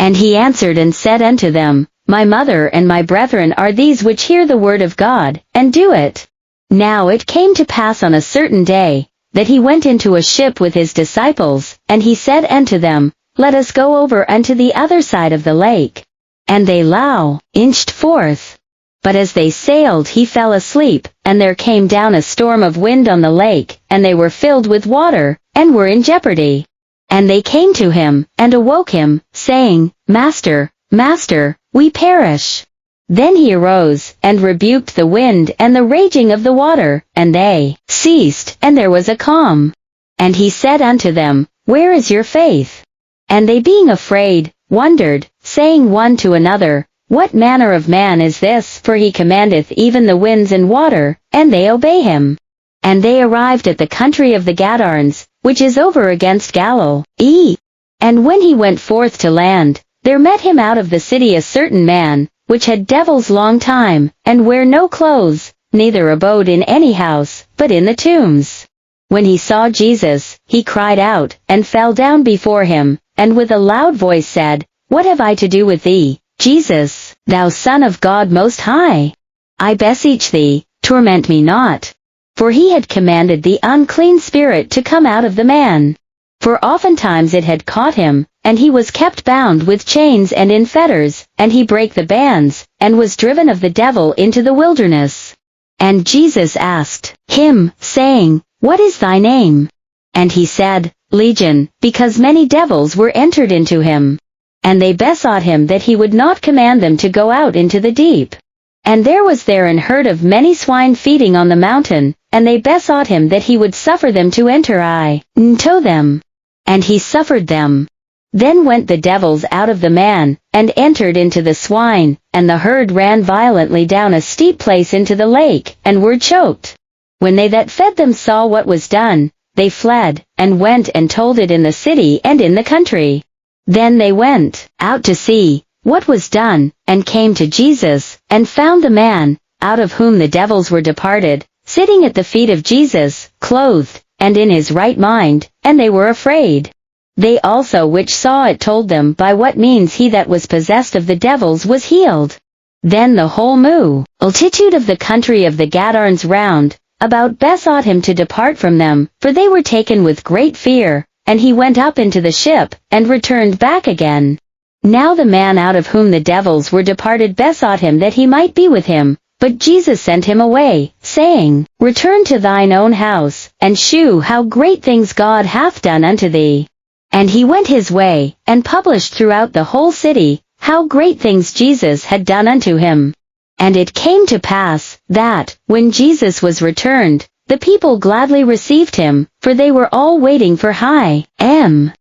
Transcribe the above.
And he answered and said unto them, My mother and my brethren are these which hear the word of God, and do it. Now it came to pass on a certain day, that he went into a ship with his disciples, and he said unto them, Let us go over unto the other side of the lake. And they inched forth. But as they sailed he fell asleep, and there came down a storm of wind on the lake, and they were filled with water, and were in jeopardy. And they came to him, and awoke him, saying, Master, Master, we perish. Then he arose, and rebuked the wind and the raging of the water, and they ceased, and there was a calm. And he said unto them, Where is your faith? And they being afraid, wondered, saying one to another, What manner of man is this? For he commandeth even the winds and water, and they obey him. And they arrived at the country of the Gadarenes, which is over against Galilee. And when he went forth to land, there met him out of the city a certain man, which had devils long time, and wear no clothes, neither abode in any house, but in the tombs. When he saw Jesus, he cried out, and fell down before him, and with a loud voice said, What have I to do with thee, Jesus, thou Son of God Most High? I beseech thee, torment me not. For he had commanded the unclean spirit to come out of the man. For oftentimes it had caught him, and he was kept bound with chains and in fetters, and he brake the bands, and was driven of the devil into the wilderness. And Jesus asked him, saying, What is thy name? And he said, Legion, because many devils were entered into him. And they besought him that he would not command them to go out into the deep. And there was there an herd of many swine feeding on the mountain, and they besought him that he would suffer them to enter into them. And he suffered them. Then went the devils out of the man, and entered into the swine, and the herd ran violently down a steep place into the lake, and were choked. When they that fed them saw what was done, they fled, and went and told it in the city and in the country. Then they went out to see what was done, and came to Jesus, and found the man, out of whom the devils were departed, sitting at the feet of Jesus, clothed, and in his right mind, and they were afraid. They also which saw it told them by what means he that was possessed of the devils was healed. Then the whole multitude of the country of the Gadarenes round about besought him to depart from them, for they were taken with great fear, and he went up into the ship, and returned back again. Now the man out of whom the devils were departed besought him that he might be with him, but Jesus sent him away, saying, Return to thine own house, and shew how great things God hath done unto thee. And he went his way, and published throughout the whole city, how great things Jesus had done unto him. And it came to pass, that, when Jesus was returned, the people gladly received him, for they were all waiting for him.